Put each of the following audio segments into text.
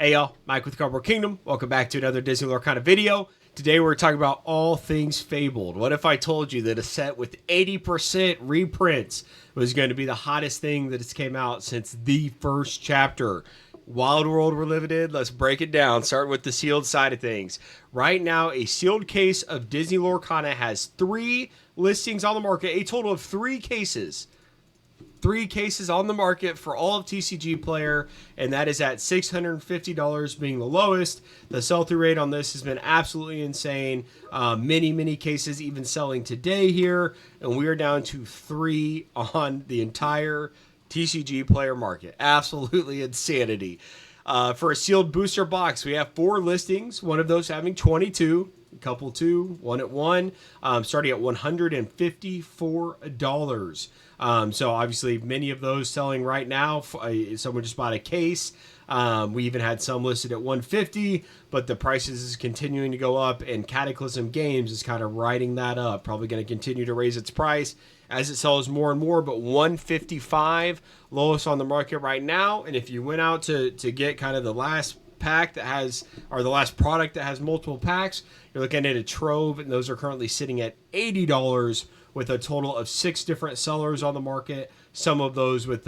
Hey y'all, Mike with Cardboard Kingdom. Welcome back to another Disney Lorcana video. Today we're talking about all things Fabled. What if I told you that a set with 80% reprints was going to be the hottest thing that has came out since the first chapter? Wild world we're living in. Let's break it down. Start with the sealed side of things. Right now, a sealed case of Disney Lorcana has 3 listings on the market, a total of 3 cases. 3 cases on the market for all of TCG Player, and that is at $650 being the lowest. The sell-through rate on this has been absolutely insane. Many cases even selling today here, and we are down to 3 on the entire TCG Player market. Absolutely insanity. For a sealed booster box, we have 4 listings, one of those having 22. Couple 2, one at 1, starting at $154. So obviously many of those selling right now. Someone just bought a case. We even had some listed at $150, but the prices is continuing to go up, and Cataclysm Games is kind of riding that up. Probably going to continue to raise its price as it sells more and more, but $155 lowest on the market right now. And if you went out to get kind of the last pack that has, or the last product that has multiple packs, you're looking at a trove, and those are currently sitting at $80 with a total of 6 different sellers on the market. Some of those with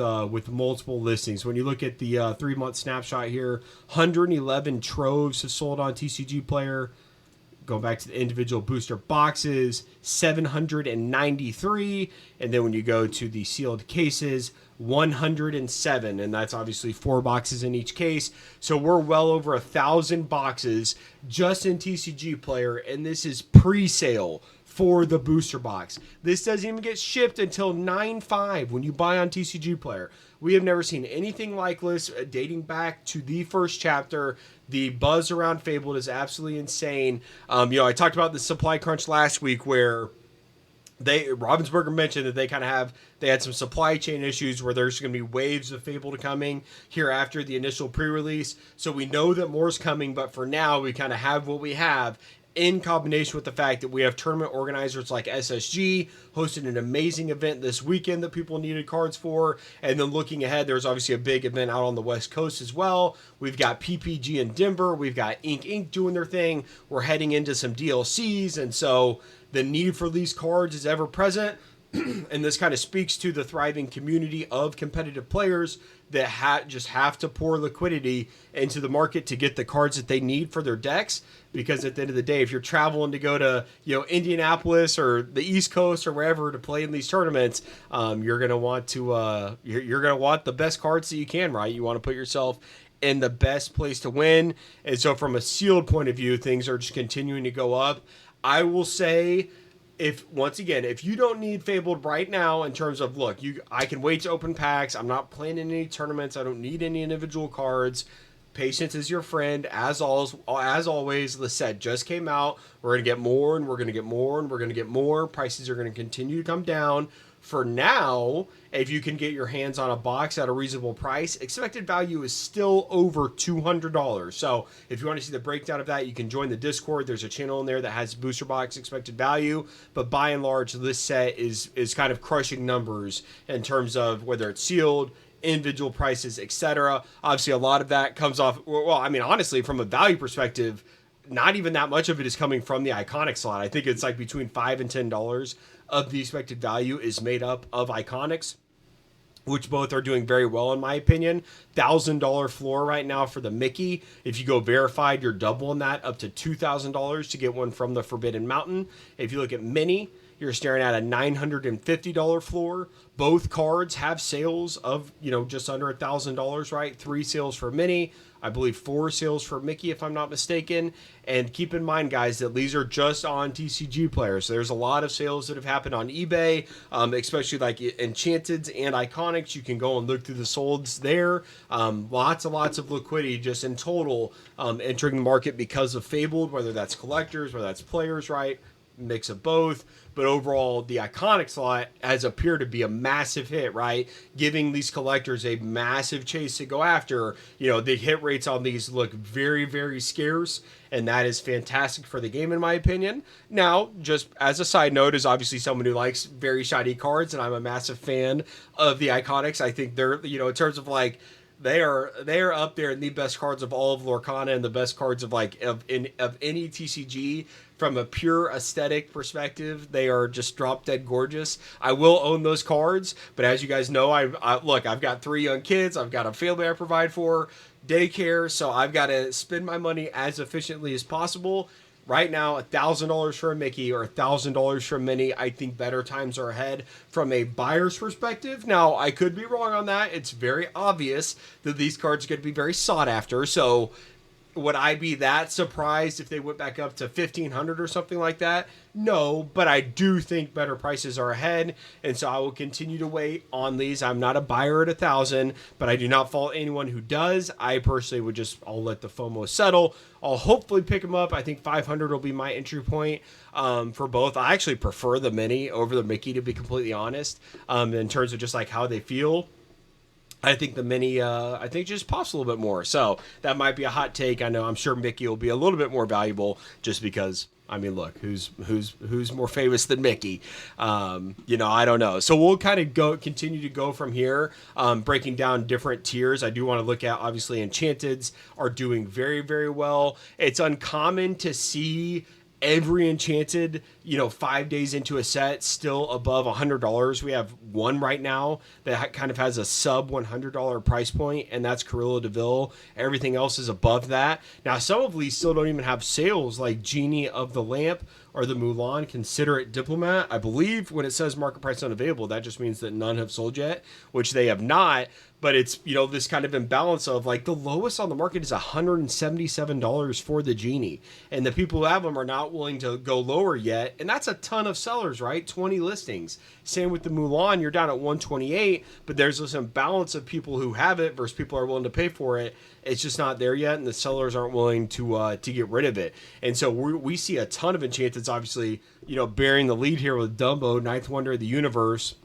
multiple listings. When you look at the 3-month snapshot here, 111 troves have sold on TCG Player. Going back to the individual booster boxes, 793, and then when you go to the sealed cases, 107, and that's obviously 4 boxes in each case. So we're well over 1,000 boxes just in TCG Player, and this is pre-sale for the booster box. This doesn't even get shipped until 9/5 when you buy on TCG Player. We have never seen anything like this dating back to the first chapter. The buzz around Fabled is absolutely insane. I talked about the supply crunch last week where Ravensburger mentioned that they had some supply chain issues where there's going to be waves of Fabled coming here after the initial pre-release. So we know that more's coming, but for now we kind of have what we have, in combination with the fact that we have tournament organizers like SSG hosted an amazing event this weekend that people needed cards for. And then looking ahead, there's obviously a big event out on the West Coast as well. We've got PPG in Denver. We've got Ink Inc. doing their thing. We're heading into some DLCs. And so the need for these cards is ever present. And this kind of speaks to the thriving community of competitive players that just have to pour liquidity into the market to get the cards that they need for their decks. Because at the end of the day, if you're traveling to go to Indianapolis or the East Coast or wherever to play in these tournaments, you're gonna want to you're gonna want the best cards that you can, right? You want to put yourself in the best place to win. And so from a sealed point of view, things are just continuing to go up. I will say, if you don't need Fabled right now in terms of, look, I can wait to open packs. I'm not playing in any tournaments. I don't need any individual cards. Patience is your friend. As always, the set just came out. We're going to get more, and we're going to get more, and we're going to get more. Prices are going to continue to come down. For now, if you can get your hands on a box at a reasonable price, expected value is still over $200. So if you want to see the breakdown of that, you can join the Discord. There's a channel in there that has booster box expected value. But by and large, this set is kind of crushing numbers in terms of whether it's sealed, individual prices, etc. Obviously, a lot of that comes off, well, I mean, honestly, from a value perspective, not even that much of it is coming from the iconic slot. I think it's like between $5 and $10 of the expected value is made up of iconics, which both are doing very well in my opinion. $1,000 floor right now for the Mickey. If you go verified, you're doubling that up to $2,000 to get one from the Forbidden Mountain. If you look at Minnie, you're staring at a $950 floor. Both cards have sales of, just under $1,000, right? 3 sales for Minnie. I believe 4 sales for Mickey, if I'm not mistaken. And keep in mind, guys, that these are just on TCG Players. So there's a lot of sales that have happened on eBay, especially like Enchanted and Iconics. You can go and look through the solds there. Lots and lots of liquidity just in total entering the market because of Fabled, whether that's collectors, whether that's players, right? Mix of both. But overall, the iconic slot has appeared to be a massive hit, right? Giving these collectors a massive chase to go after. The hit rates on these look very, very scarce, and that is fantastic for the game, in my opinion. Now, just as a side note, is obviously someone who likes very shiny cards, and I'm a massive fan of the iconics. I think they're, in terms of like They are up there in the best cards of all of Lorcana and the best cards of like of any TCG from a pure aesthetic perspective. They are just drop dead gorgeous. I will own those cards, but as you guys know, I've got 3 young kids. I've got a family I provide for, daycare, so I've got to spend my money as efficiently as possible. Right now, $1,000 for a Mickey or $1,000 for a Minnie, I think better times are ahead from a buyer's perspective. Now, I could be wrong on that. It's very obvious that these cards are going to be very sought after. So, would I be that surprised if they went back up to 1,500 or something like that? No, but I do think better prices are ahead, and so I will continue to wait on these. I'm not a buyer at 1,000, but I do not fault anyone who does. I personally would I'll let the FOMO settle. I'll hopefully pick them up. I think 500 will be my entry point for both. I actually prefer the Mini over the Mickey, to be completely honest, in terms of just like how they feel. I think the Mini, I think just pops a little bit more. So that might be a hot take. I know I'm sure Mickey will be a little bit more valuable just because, I mean, look, who's more famous than Mickey? I don't know. So we'll kind of continue to go from here, breaking down different tiers. I do want to look at, obviously, Enchanteds are doing very, very well. It's uncommon to see every Enchanted, 5 days into a set, still above $100. We have one right now that kind of has a sub $100 price point, and that's Carilla DeVille. Everything else is above that. Now, some of these still don't even have sales, like Genie of the Lamp or the Mulan Considerate Diplomat. I believe when it says market price unavailable, that just means that none have sold yet, which they have not. But it's, this kind of imbalance of like the lowest on the market is $177 for the Genie. And the people who have them are not willing to go lower yet. And that's a ton of sellers, right? 20 listings. Same with the Mulan, you're down at 128, but there's this imbalance of people who have it versus people who are willing to pay for it. It's just not there yet, and the sellers aren't willing to get rid of it. And so we see a ton of Enchanteds, obviously, bearing the lead here with Dumbo, Ninth Wonder of the Universe.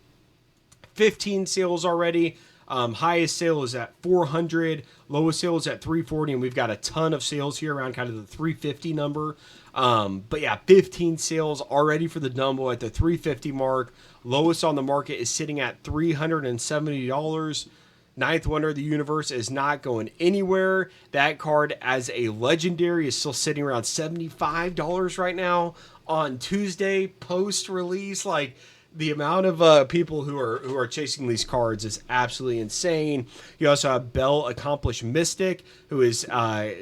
15 sales already. Highest sale is at 400, lowest sale is at 340, and we've got a ton of sales here around kind of the 350 number. But yeah, 15 sales already for the Dumbo at the 350 mark. Lowest on the market is sitting at $370. Ninth Wonder of the Universe is not going anywhere. That card as a legendary is still sitting around $75 right now on Tuesday post-release. Like, the amount of people who are chasing these cards is absolutely insane. You also have Bell Accomplished Mystic, who is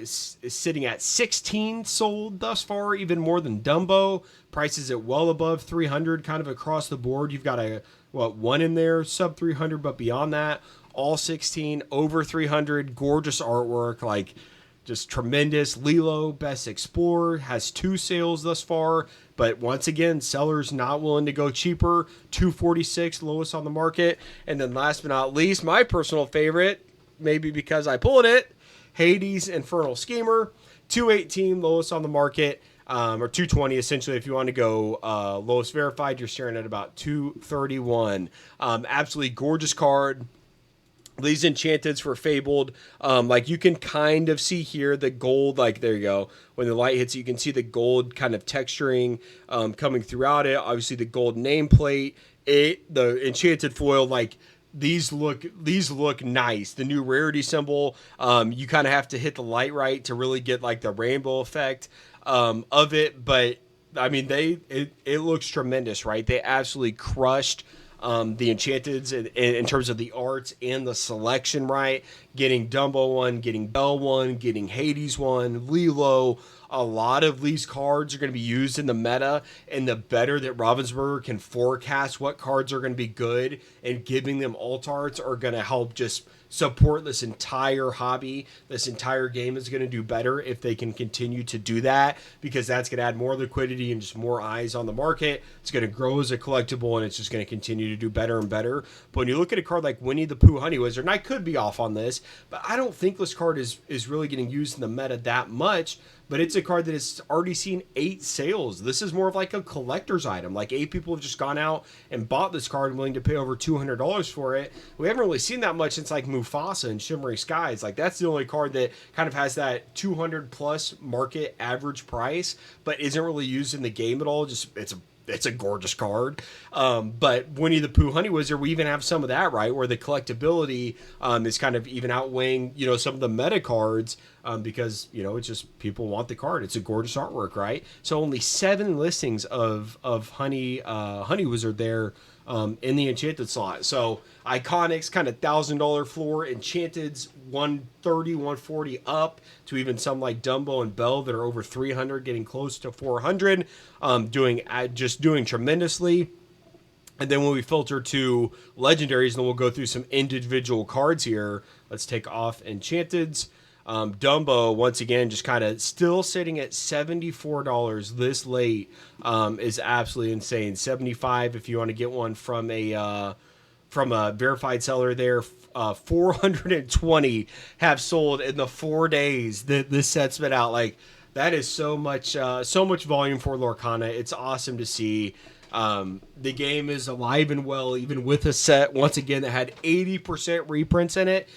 sitting at 16 sold thus far, even more than Dumbo. Prices at well above 300, kind of across the board. You've got one in there, sub 300, but beyond that, all 16 over 300. Gorgeous artwork, like just tremendous. Lilo Best Explorer has 2 sales thus far, but once again, sellers not willing to go cheaper. 246 lowest on the market. And then last but not least, my personal favorite, maybe because I pulled it, Hades Infernal Schemer. 218 lowest on the market, or 220 essentially. If you want to go lowest verified, you're staring at about 231. Absolutely gorgeous card. These Enchanteds for Fabled, like you can kind of see here the gold, like there you go. When the light hits, you can see the gold kind of texturing coming throughout it. Obviously, the gold nameplate, the Enchanted foil, like these look nice. The new rarity symbol, you kind of have to hit the light right to really get like the rainbow effect of it. But I mean, it looks tremendous, right? They absolutely crushed the Enchanteds in terms of the arts and the selection, right? Getting Dumbo one, getting Belle one, getting Hades one, Lilo. A lot of these cards are going to be used in the meta, and the better that Ravensburger can forecast what cards are going to be good and giving them alt arts are going to help just support this entire hobby. This entire game is going to do better if they can continue to do that, because that's going to add more liquidity and just more eyes on the market. It's going to grow as a collectible, and it's just going to continue to do better and better. But when you look at a card like Winnie the Pooh Honey Wizard, and I could be off on this, but I don't think this card is really getting used in the meta that much. But it's a card that has already seen 8 sales. This is more of like a collector's item. Like 8 people have just gone out and bought this card and willing to pay over $200 for it. We haven't really seen that much since like Mufasa and Shimmering Skies. Like that's the only card that kind of has that 200 plus market average price, but isn't really used in the game at all. Just it's a it's a gorgeous card. But Winnie the Pooh Honey Wizard, we even have some of that, right? Where the collectability is kind of even outweighing, some of the meta cards because, it's just people want the card. It's a gorgeous artwork, right? So only 7 listings of Honey Wizard there in the Enchanted slot. So Iconics kind of $1,000 floor, Enchanted's 130, 140 up to even some like Dumbo and Belle that are over 300, getting close to 400, doing tremendously. And then when we filter to legendaries, then we'll go through some individual cards here. Let's take off Enchanted's. Dumbo, once again, just kind of still sitting at $74 this late is absolutely insane. $75 if you want to get one from a verified seller there. 420 have sold in the 4 days that this set's been out. Like, that is so much volume for Lorcana. It's awesome to see. The game is alive and well, even with a set, once again, that had 80% reprints in it.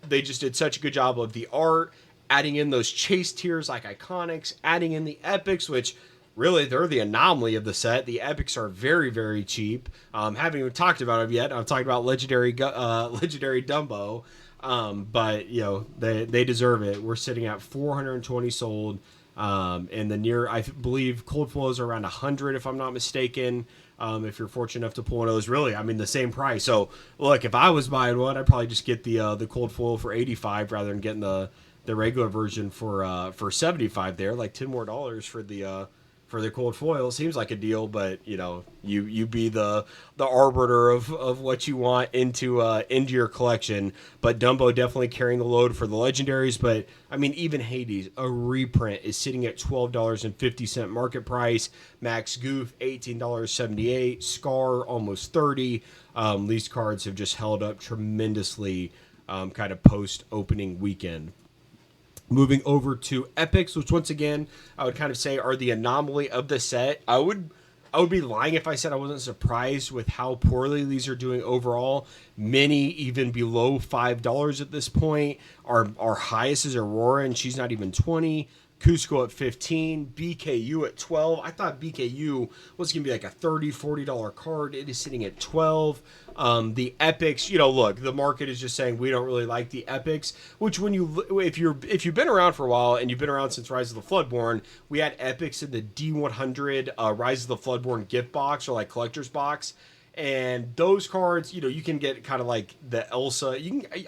They just did such a good job of the art, adding in those chase tiers like Iconics, adding in the Epics, which really they're the anomaly of the set. The Epics are very, very cheap. Haven't even talked about it yet. I'm talking about Legendary Dumbo. But, they deserve it. We're sitting at 420 sold. And the near, I believe cold flows are around 100 if I'm not mistaken. If you're fortunate enough to pull one of those, really, I mean, the same price. So look, if I was buying one, I'd probably just get the cold foil for 85 rather than getting the regular version for 75 there, like 10 more dollars for the cold foil. Seems like a deal, but you be the arbiter of what you want into your collection. But Dumbo definitely carrying the load for the legendaries. But I mean, even Hades, a reprint, is sitting at $12.50 market price. Max Goof $18.78. Scar almost $30. These cards have just held up tremendously, kind of post opening weekend. Moving over to Epics, which once again I would kind of say are the anomaly of the set. I would be lying if I said I wasn't surprised with how poorly these are doing overall. Many even below $5 at this point. Our highest is Aurora, and she's not even 20. Cusco at 15, BKU at 12. I thought BKU was going to be like a $30, $40 card. It is sitting at 12. The Epics, look, the market is just saying we don't really like the Epics, which if you've been around for a while and you've been around since Rise of the Floodborn, we had Epics in the D100 Rise of the Floodborn gift box or like collector's box. And those cards, you can get kind of like the Elsa.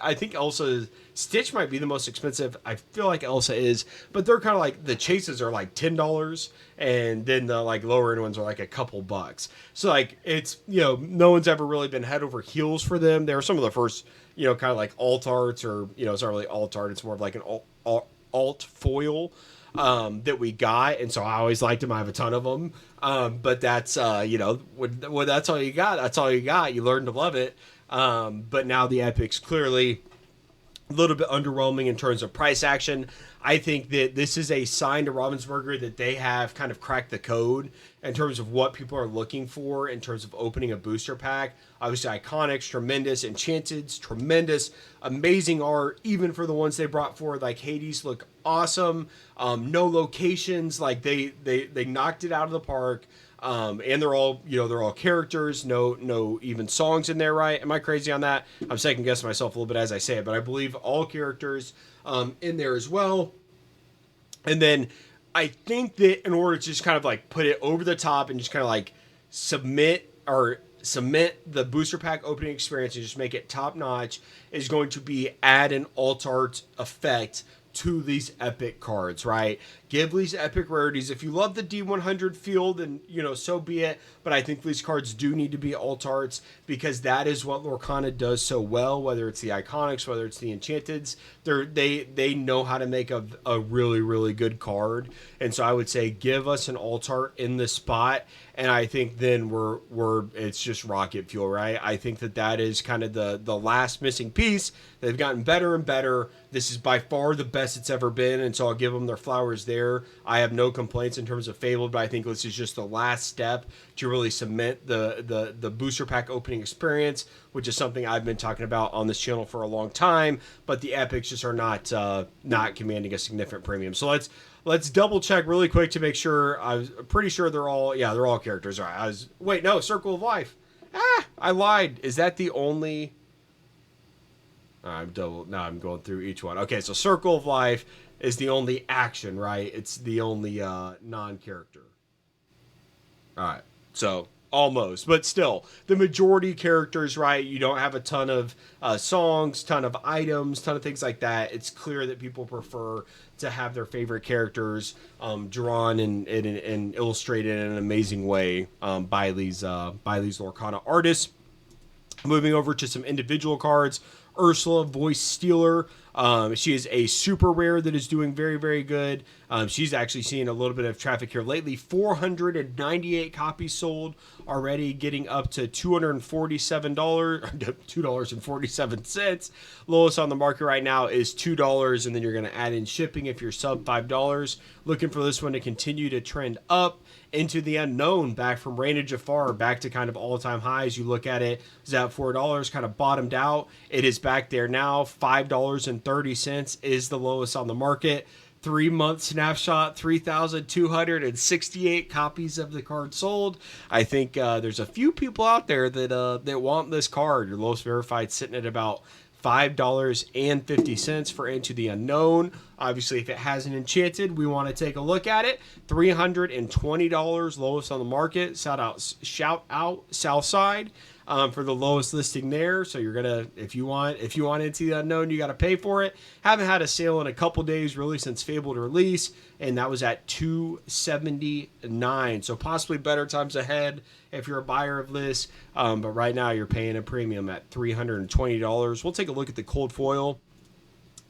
I think Elsa Stitch might be the most expensive. I feel like Elsa is, but they're kind of like the chases are like $10, and then the like lower end ones are like a couple bucks. So like it's no one's ever really been head over heels for them. They were some of the first kind of like alt arts, or it's not really alt art. It's more of like an alt foil. That we got, and so I always liked them. I have a ton of them, but that's when that's all you got. That's all you got. You learn to love it. But now the Epics clearly a little bit underwhelming in terms of price action. I think that this is a sign to Ravensburger that they have kind of cracked the code in terms of what people are looking for in terms of opening a booster pack. Obviously, Iconics, tremendous. Enchanted's, tremendous. Amazing art, even for the ones they brought forward, like Hades, look awesome. No locations, like they knocked it out of the park. And they're all characters. No even songs in there, right? Am I crazy on that? I'm second guessing myself a little bit as I say it, but I believe all characters in there as well. And then I think that in order to just kind of like put it over the top and just kind of like cement the booster pack opening experience and just make it top notch is going to be add an alt art effect to these epic cards, right? Give these epic rarities. If you love the D100 field, then so be it. But I think these cards do need to be alt arts because that is what Lorcana does so well. Whether it's the Iconics, whether it's the Enchanteds, they know how to make a really, really good card. And so I would say give us an alt art in the spot, and I think then it's just rocket fuel, right? I think that is kind of the last missing piece. They've gotten better and better. This is by far the best it's ever been, and so I'll give them their flowers there. I have no complaints in terms of Fabled, but I think this is just the last step to really cement the booster pack opening experience, which is something I've been talking about on this channel for a long time. But the epics just are not commanding a significant premium. So let's double check really quick to make sure. I was pretty sure they're all characters. All right, wait, no, Circle of Life. I lied. Is that the only? Now I'm going through each one. Okay, so Circle of Life is the only action, right? It's the only non-character. All right. So almost, but still, the majority characters, right? You don't have a ton of songs, ton of items, ton of things like that. It's clear that people prefer to have their favorite characters drawn and illustrated in an amazing way by these Lorcana artists. Moving over to some individual cards. Ursula, Voice Stealer. She is a super rare that is doing very, very good. She's actually seeing a little bit of traffic here lately. 498 copies sold already, getting up to $247, $2.47. Lowest on the market right now is $2, and then you're going to add in shipping if you're sub $5. Looking for this one to continue to trend up. Into the Unknown, back from Reign of Jafar, back to kind of all-time highs. You look at it, it's at $4, kind of bottomed out. It is back there now. $5.30 is the lowest on the market. 3-month snapshot, 3,268 copies of the card sold. I think there's a few people out there that want this card. Your lowest verified sitting at about $5.50 for Into the Unknown. Obviously, if it hasn't enchanted, we want to take a look at it. $320 lowest on the market. Shout out Southside for the lowest listing there. So you're gonna, if you want Into the Unknown, you got to pay for it. Haven't had a sale in a couple days really since Fabled release, and that was at $279. So possibly better times ahead if you're a buyer of this. But right now you're paying a premium at $320. We'll take a look at the cold foil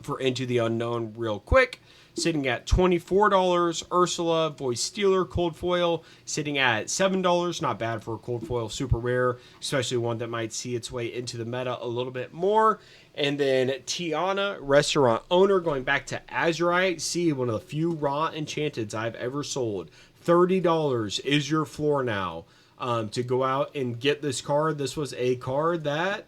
for Into the Unknown real quick. Sitting at $24. Ursula, Voice Stealer, cold foil, sitting at $7. Not bad for a cold foil, super rare, especially one that might see its way into the meta a little bit more. And then Tiana, Restaurant Owner, going back to Azurite. See, one of the few raw enchanteds I've ever sold. $30 is your floor now to go out and get this card. This was a card that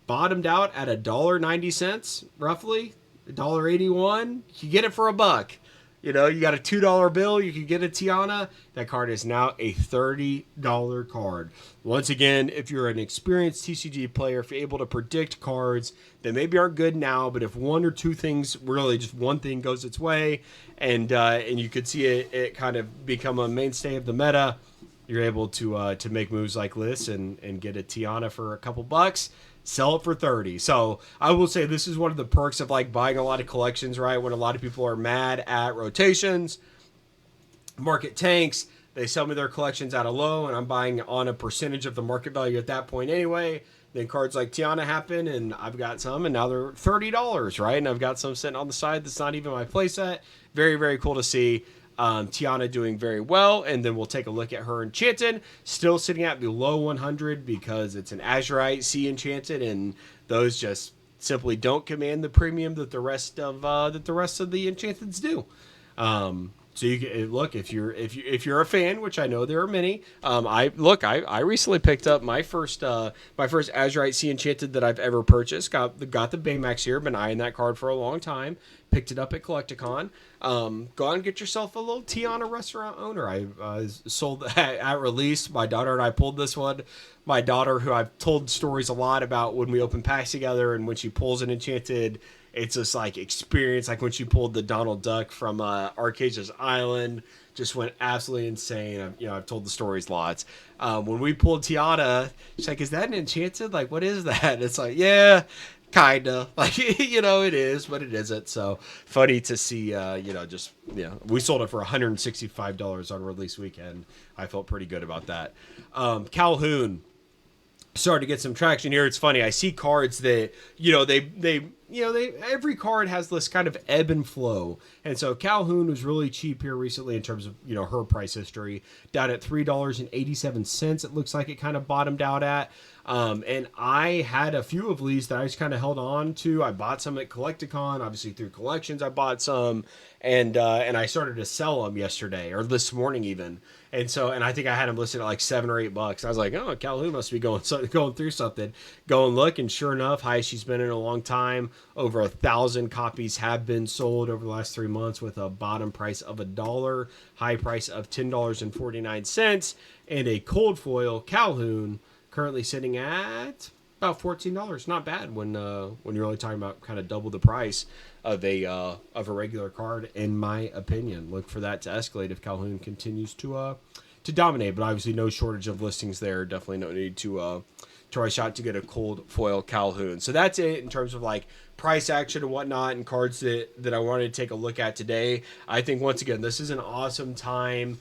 bottomed out at $1.90 roughly, $1.81. You get it for $1. You know, you got a $2 bill, you can get a Tiana. That card is now a $30 card. Once again, if you're an experienced TCG player, if you're able to predict cards that maybe aren't good now, but if one or two things, really just one thing goes its way, and you could see it kind of become a mainstay of the meta, you're able to make moves like this and get a Tiana for a couple bucks. Sell it for 30. So I will say this is one of the perks of like buying a lot of collections, right? When a lot of people are mad at rotations, market tanks, they sell me their collections at a low, and I'm buying on a percentage of the market value at that point anyway. Then cards like Tiana happen, and I've got some, and now they're $30, right? And I've got some sitting on the side that's not even my playset. Very, very cool to see. Tiana doing very well, and then we'll take a look at her Enchanted, still sitting at below 100 because it's an Azurite C Enchanted, and those just simply don't command the premium that the rest of the Enchanteds do. So you can look if you're a fan, which I know there are many. I recently picked up my first Azurite Sea Enchanted that I've ever purchased. Got the Baymax here. Been eyeing that card for a long time. Picked it up at Collecticon. Go out and get yourself a little Tiana Restaurant Owner. I sold at release. My daughter and I pulled this one. My daughter, who I've told stories a lot about when we open packs together, and when she pulls an Enchanted, it's this like experience, like when she pulled the Donald Duck from Arcasia's Island, just went absolutely insane. I've told the stories lots. When we pulled Tiana, she's like, "Is that an Enchanted? Like, what is that?" And it's like, yeah, kinda. Like, it is, but it isn't. So funny to see. We sold it for $165 on release weekend. I felt pretty good about that. Calhoun started to get some traction here. It's funny. I see cards that every card has this kind of ebb and flow. And so Calhoun was really cheap here recently in terms of, her price history, down at $3.87. It looks like it kind of bottomed out at. And I had a few of these that I just kind of held on to. I bought some at Collecticon, obviously through collections. I bought some, and I started to sell them yesterday or this morning even. And I think I had them listed at like $7 or $8. I was like, oh, Calhoun must be going through something. Go and look, and sure enough, highest she's been in a long time. Over 1,000 copies have been sold over the last 3 months, with a bottom price of $1, high price of $10.49, and a cold foil Calhoun currently sitting at about $14. Not bad when you're only talking about kind of double the price of a regular card, in my opinion. Look for that to escalate if Calhoun continues to dominate, but obviously no shortage of listings there. Definitely no need to try a shot to get a cold foil Calhoun. So that's it in terms of like price action and whatnot, and cards that I wanted to take a look at today. I think once again this is an awesome time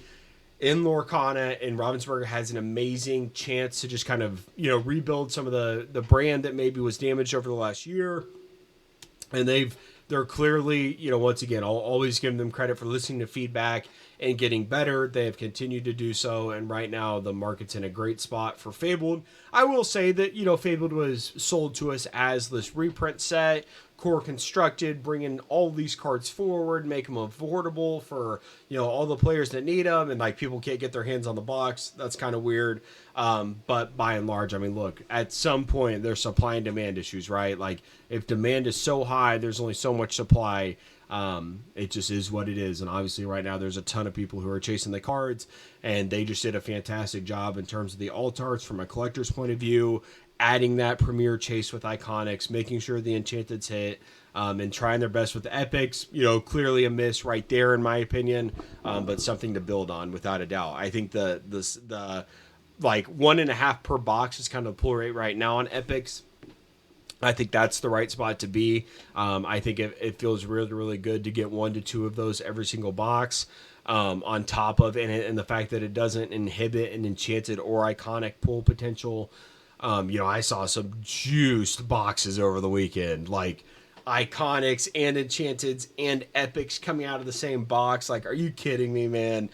in Lorcana, and Ravensburger has an amazing chance to just kind of, you know, rebuild some of the brand that maybe was damaged over the last year. And they're clearly, you know, once again, I'll always give them credit for listening to feedback and getting better. They have continued to do so, and right now the market's in a great spot for Fabled. I will say that, you know, Fabled was sold to us as this reprint set, core constructed, bringing all these cards forward, make them affordable for, you know, all the players that need them, and like people can't get their hands on the box. That's kind of weird. But by and large, I mean, look, at some point there's supply and demand issues, right? Like if demand is so high, there's only so much supply. It just is what it is. And obviously right now there's a ton of people who are chasing the cards, and they just did a fantastic job in terms of the alt arts from a collector's point of view, adding that premier chase with iconics, making sure the Enchanted's hit, and trying their best with the epics. You know, clearly a miss right there in my opinion, but something to build on without a doubt. I think the like 1.5 per box is kind of the pull rate right now on epics. I think that's the right spot to be. I think it feels really, really good to get 1 to 2 of those every single box. On top of and the fact that it doesn't inhibit an Enchanted or iconic pull potential. You know, I saw some juiced boxes over the weekend, like iconics and Enchanteds and epics coming out of the same box. Like, are you kidding me, man?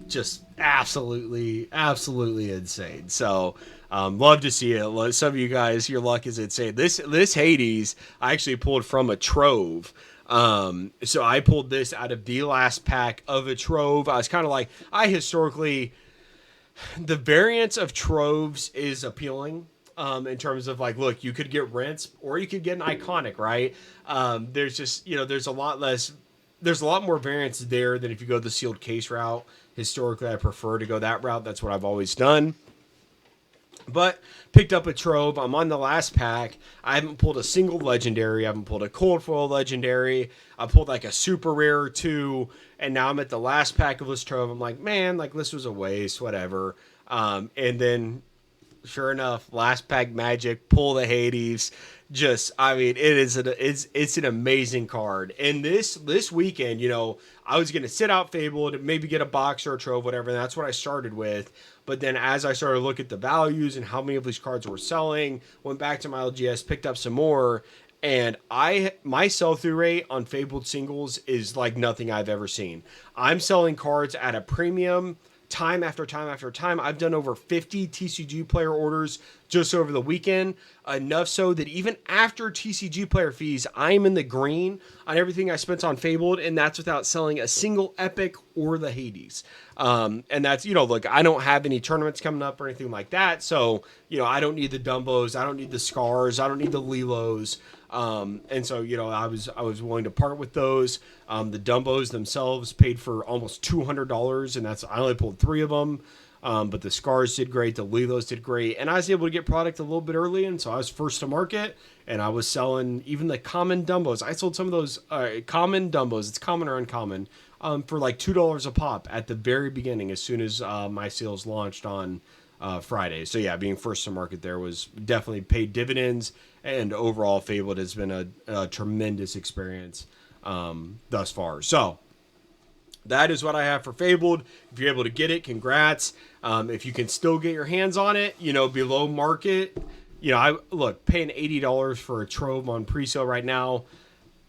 Just absolutely insane. So love to see it. Some of you guys, your luck is insane. This Hades I actually pulled from a trove. So I pulled this out of the last pack of a trove. I was kind of like, the variance of troves is appealing. In terms of like, look, you could get Rinse or you could get an iconic, right? There's just, you know, there's a lot more variance there than if you go the sealed case route. Historically, I prefer to go that route. That's what I've always done. But picked up a trove. I'm on the last pack. I haven't pulled a single legendary. I haven't pulled a cold foil legendary. I pulled like a super rare or two. And now I'm at the last pack of this trove. I'm like, man, like this was a waste, whatever. And then sure enough, last pack magic, pull the Hades. Just, I mean, it's an amazing card. And this weekend, you know, I was gonna sit out Fabled, maybe get a box or a trove, whatever. And that's what I started with. But then as I started to look at the values and how many of these cards were selling, went back to my LGS, picked up some more, and my sell-through rate on Fabled singles is like nothing I've ever seen. I'm selling cards at a premium time after time after time. I've done over 50 TCG player orders just over the weekend, enough so that even after TCG player fees, I'm in the green on everything I spent on Fabled, and that's without selling a single epic or the Hades. And that's, you know, look, I don't have any tournaments coming up or anything like that, so, you know, I don't need the Dumbos, I don't need the Scars, I don't need the Lilos. And so, you know, I was willing to part with those. The Dumbos themselves paid for almost $200, and I only pulled 3 of them. But the Scars did great, the Lilos did great, and I was able to get product a little bit early, and so I was first to market, and I was selling even the common Dumbos. I sold some of those common Dumbos, it's common or uncommon, for like $2 a pop at the very beginning, as soon as my sales launched on Friday. So yeah, being first to market there was definitely paid dividends, and overall Fabled has been a tremendous experience thus far. So that is what I have for Fabled. If you're able to get it, congrats. If you can still get your hands on it, you know, below market, you know, paying $80 for a trove on pre-sale right now,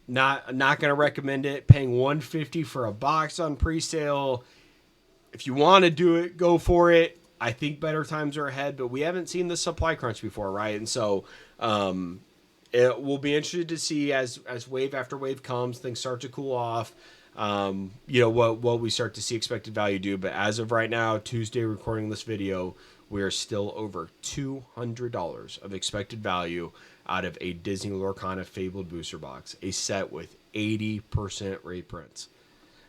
not going to recommend it. Paying $150 for a box on pre-sale, if you want to do it, go for it. I think better times are ahead, but we haven't seen the supply crunch before, right? And so it will be interesting to see as wave after wave comes, things start to cool off. You know, what we start to see expected value do. But as of right now, Tuesday recording this video, we are still over $200 of expected value out of a Disney Lorcana Fabled booster box, a set with 80% reprints.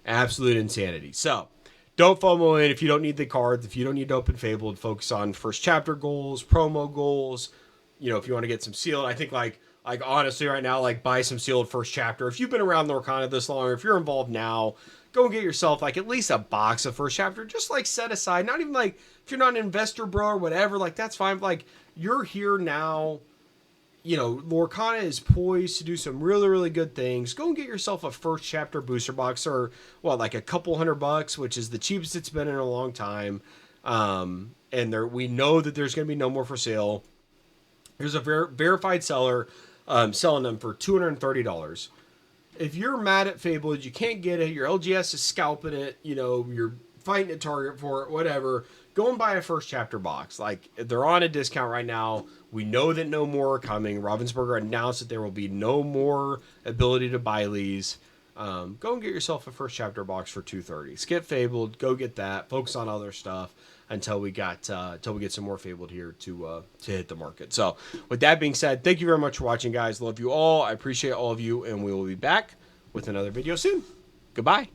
Absolute insanity. So don't FOMO in if you don't need the cards, if you don't need to open Fabled. Focus on first chapter goals, promo goals. You know, if you want to get some sealed, I think like honestly right now, like buy some sealed first chapter. If you've been around Lorcana this long, or if you're involved now, go and get yourself like at least a box of first chapter. Just like set aside, not even like if you're not an investor, bro, or whatever, like that's fine. Like you're here now. You know, Lorcana is poised to do some really, really good things. Go and get yourself a first chapter booster box, or well, like a couple $100, which is the cheapest it's been in a long time. And we know that there's going to be no more for sale. There's a verified seller selling them for $230. If you're mad at Fabled, you can't get it, your LGS is scalping it, you know, you're fighting at Target for it, whatever, go and buy a first chapter box. Like, they're on a discount right now. We know that no more are coming. Ravensburger announced that there will be no more ability to buy these. Go and get yourself a first chapter box for $230. Skip Fabled, go get that. Focus on other stuff until we get some more Fabled here to hit the market. So, with that being said, thank you very much for watching, guys. Love you all. I appreciate all of you, and we will be back with another video soon. Goodbye.